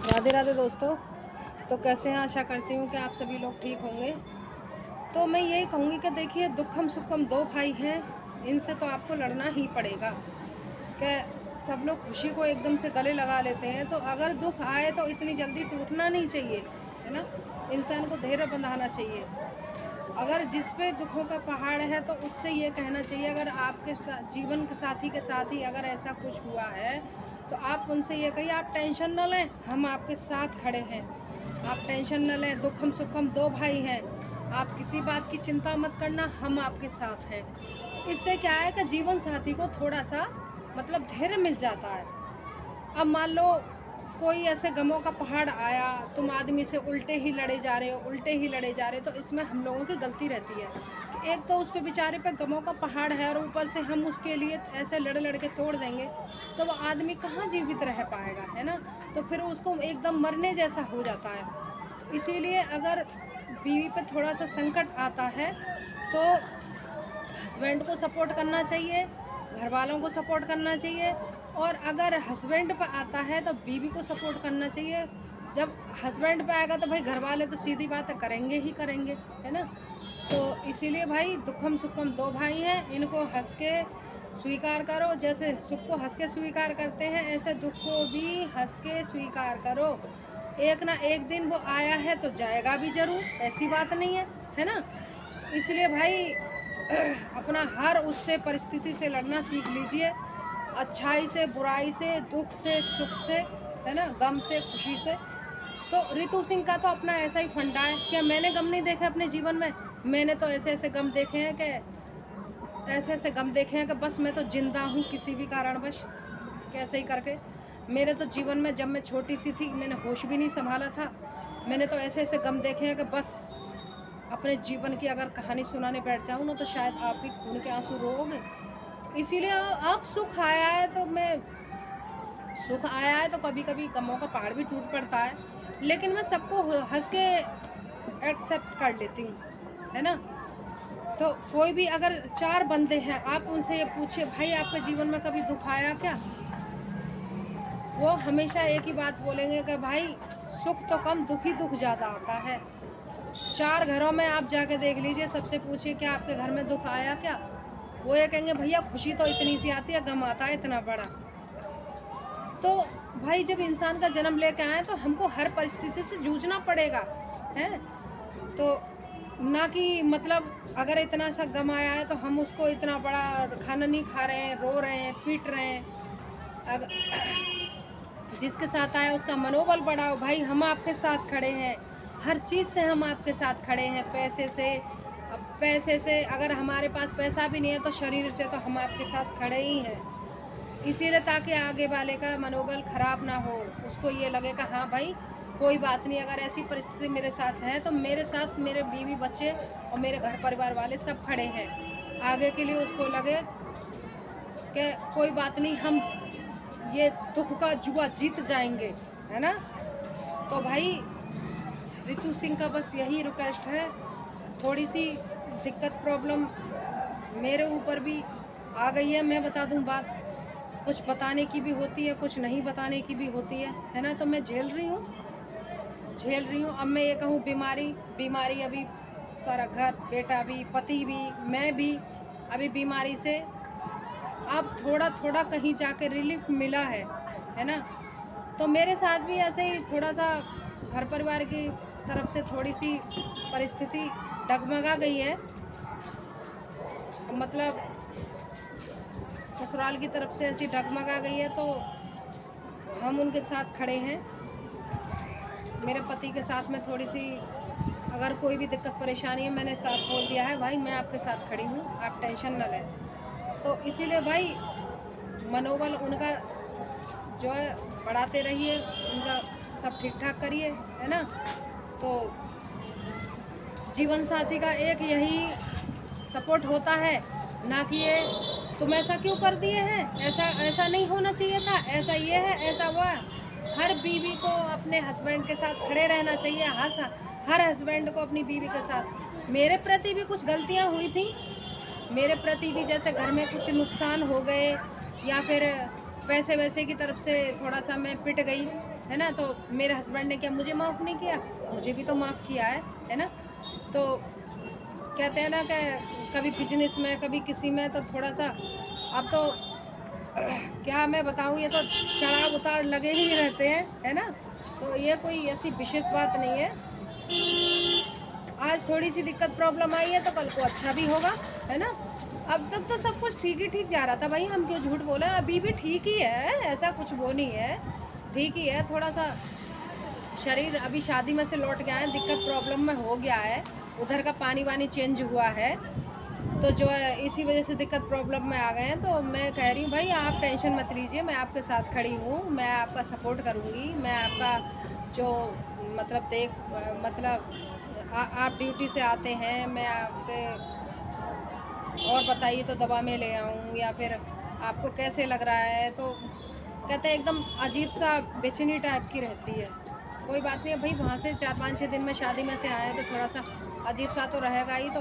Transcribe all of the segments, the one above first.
राधे राधे दोस्तों। तो कैसे हैं? आशा करती हूँ कि आप सभी लोग ठीक होंगे। तो मैं यही कहूँगी कि देखिए, दुखम सुखम दो भाई हैं, इनसे तो आपको लड़ना ही पड़ेगा। कि सब लोग खुशी को एकदम से गले लगा लेते हैं, तो अगर दुख आए तो इतनी जल्दी टूटना नहीं चाहिए, है ना? इंसान को धैर्य बंधाना चाहिए। अगर जिस पे दुखों का पहाड़ है तो उससे ये कहना चाहिए, अगर आपके जीवन के साथी के साथ ही अगर ऐसा कुछ हुआ है तो आप उनसे ये कहिए, आप टेंशन न लें, हम आपके साथ खड़े हैं। आप टेंशन न लें, दुखम सुखम दो भाई हैं, आप किसी बात की चिंता मत करना, हम आपके साथ हैं। तो इससे क्या है कि जीवन साथी को थोड़ा सा मतलब धैर्य मिल जाता है। अब मान लो कोई ऐसे गमों का पहाड़ आया, तुम आदमी से उल्टे ही लड़े जा रहे हो, उल्टे ही लड़े जा रहे हो, तो इसमें हम लोगों की गलती रहती है कि एक तो उस पे बेचारे पे गमों का पहाड़ है और ऊपर से हम उसके लिए ऐसे लड़ लड़ के तोड़ देंगे, तो वो आदमी कहाँ जीवित रह पाएगा, है ना? तो फिर उसको एकदम मरने जैसा हो जाता है। तो इसीलिए अगर बीवी पे थोड़ा सा संकट आता है तो हस्बैंड को सपोर्ट करना चाहिए, घर वालों को सपोर्ट करना चाहिए, और अगर हस्बैंड पे आता है तो बीवी को सपोर्ट करना चाहिए। जब हस्बैंड पे आएगा तो भाई घर वाले तो सीधी बात है, करेंगे ही करेंगे, है ना? तो इसीलिए भाई दुखम सुखम दो भाई हैं, इनको हंस के स्वीकार करो। जैसे सुख को हंस के स्वीकार करते हैं, ऐसे दुख को भी हंस के स्वीकार करो। एक ना एक दिन वो आया है तो जाएगा भी ज़रूर, ऐसी बात नहीं है ना? इसलिए भाई अपना हर उससे परिस्थिति से लड़ना सीख लीजिए, अच्छाई से, बुराई से, दुख से, सुख से, है ना? गम से, खुशी से। तो रितु सिंह का तो अपना ऐसा ही फंडा है। क्या मैंने गम नहीं देखे अपने जीवन में? मैंने तो ऐसे-ऐसे गम देखे हैं कि ऐसे-ऐसे गम देखे हैं कि बस मैं तो ज़िंदा हूँ किसी भी कारणवश, कैसे ही करके। मेरे तो जीवन में जब मैं छोटी-सी थी, मैंने होश भी नहीं सँभाला था। मैंने तो ऐसे-ऐसे गम देखे हैं कि बस अपने जीवन की अगर कहानी सुनाने बैठ जाऊँ ना तो शायद आप भी खून के आँसू रोओगे। तो इसीलिए अब सुख आया है तो कभी-कभी गमों का पहाड़ भी टूट पड़ता है। लेकिन मैं सबको हँस के एक्सेप्ट कर लेती हूँ, है ना? तो कोई भी अगर 4 बंदे हैं, आप उनसे ये पूछिए, भाई आपके जीवन में कभी दुःख आया क्या? वो हमेशा एक ही बात बोलेंगे कि भाई सुख तो कम, दुःख ही दुःख ज़्यादा आता है। 4 घरों में आप जाके देख लीजिए, सबसे पूछिए क्या आपके घर में दुःख आया क्या? वो ये कहेंगे भैया खुशी तो इतनी सी आती है, गम आता है इतना बड़ा। तो भाई जब इंसान का जन्म लेके आए तो हमको हर परिस्थिति से जूझना पड़ेगा, हैं? तो ना कि मतलब अगर इतना सा गम आया है तो हम उसको इतना बड़ा खाना नहीं खा रहे हैं, रो रहे हैं, पीट रहे हैं। अग जिसके साथ आया उसका मनोबल बढ़ाओ, भाई हम आपके साथ खड़े हैं, हर चीज़ से हम आपके साथ खड़े हैं, पैसे से। अब पैसे से अगर हमारे पास पैसा भी नहीं है तो शरीर से तो हम आपके साथ खड़े ही हैं। इसीलिए ताकि आगे वाले का मनोबल ख़राब ना हो, उसको ये लगे कि हाँ भाई कोई बात नहीं, अगर ऐसी परिस्थिति मेरे साथ है तो मेरे साथ मेरे बीवी बच्चे और मेरे घर परिवार वाले सब खड़े हैं। आगे के लिए उसको लगे कि कोई बात नहीं, हम ये दुख का जुआ जीत जाएंगे, है ना? तो भाई रितु सिंह का बस यही रिक्वेस्ट है, थोड़ी सी दिक्कत प्रॉब्लम मेरे ऊपर भी आ गई है। मैं बता दूं बात, कुछ बताने की भी होती है, कुछ नहीं बताने की भी होती है ना? तो मैं झेल रही हूँ। अब मैं ये कहूँ, बीमारी अभी सारा घर, बेटा भी, पति भी, मैं भी अभी बीमारी से अब थोड़ा-थोड़ा कहीं जाके रिलीफ मिला है ना? तो मेरे साथ भी ऐसे ही थोड़ा-सा घर परिवार की तरफ से थोड़ी-सी परिस्थिति डगमगा गई है। मतलब ससुराल की तरफ से ऐसी डगमगा गई है तो हम उनके साथ खड़े हैं। मेरे पति के साथ में थोड़ी-सी अगर कोई भी दिक्कत परेशानी है, मैंने साफ बोल दिया है, भाई मैं आपके साथ खड़ी हूँ, आप टेंशन ना लें। तो इसीलिए भाई मनोबल उनका जो है बढ़ाते रहिए, उनका सब ठीक-ठाक करिए, है ना? तो जीवन साथी का एक यही सपोर्ट होता है, ना कि ये तुम ऐसा क्यों कर दिए हैं? ऐसा ऐसा नहीं होना चाहिए था, ऐसा ये है, ऐसा वो है। हर बीवी को अपने हस्बैंड के साथ खड़े रहना चाहिए, हर हस्बैंड को अपनी बीवी के साथ। मेरे प्रति भी कुछ गलतियाँ हुई थी, मेरे प्रति भी जैसे घर में कुछ नुकसान हो गए या फिर पैसे-वैसे की तरफ से थोड़ा-सा मैं पिट गई, है ना। तो मेरे हस्बैंड ने क्या मुझे माफ़ नहीं किया, मुझे भी तो माफ़ किया है ना। तो कहते हैं ना कि कभी बिजनेस में कभी किसी में तो थोड़ा सा अब तो क्या मैं बताऊँ, ये तो चढ़ाव उतार लगे ही रहते हैं, है ना। तो ये कोई ऐसी विशेष बात नहीं है। आज थोड़ी सी दिक्कत प्रॉब्लम आई है तो कल को अच्छा भी होगा, है ना। अब तक तो सब कुछ ठीक ही ठीक जा रहा था भाई, हम क्यों झूठ बोले, अभी भी ठीक ही है, ऐसा कुछ वो नहीं है, ठीक ही है। थोड़ा सा शरीर अभी शादी में से लौट गया है, दिक्कत प्रॉब्लम में हो गया है, उधर का पानी वानी चेंज हुआ है, तो जो है इसी वजह से दिक्कत प्रॉब्लम में आ गए हैं। तो मैं कह रही हूँ भाई आप टेंशन मत लीजिए, मैं आपके साथ खड़ी हूँ, मैं आपका सपोर्ट करूँगी, मैं आपका जो मतलब मतलब आप ड्यूटी से आते हैं, मैं आपके और बताइए तो दवा में ले आऊँ या फिर आपको कैसे लग रहा है। तो कहते हैं एकदम अजीब सा बेचैनी टाइप की रहती है। कोई बात नहीं है भाई, वहाँ से 4-5-6 दिन में शादी में से आए तो थोड़ा सा अजीब सा तो रहेगा ही। तो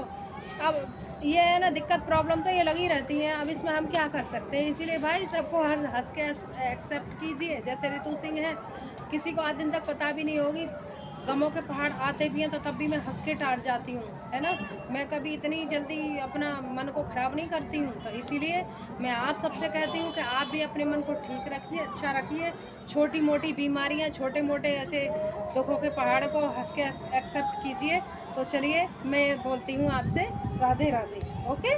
अब ये है ना, दिक्कत प्रॉब्लम तो ये लगी रहती है, अब इसमें हम क्या कर सकते हैं। इसीलिए भाई सबको हर हंस के एक्सेप्ट कीजिए। जैसे रितु सिंह है, किसी को आज दिन तक पता भी नहीं होगी, गमों के पहाड़ आते भी हैं तो तब भी मैं हंस के टाट जाती हूँ, है ना। मैं कभी इतनी जल्दी अपना मन को ख़राब नहीं करती हूँ। तो इसीलिए मैं आप सबसे कहती हूँ कि आप भी अपने मन को ठीक रखिए, अच्छा रखिए। छोटी मोटी बीमारियाँ, छोटे मोटे ऐसे दुखों के पहाड़ को हंस के एक्सेप्ट कीजिए। तो चलिए मैं बोलती हूँ आपसे राधे राधे। ओके।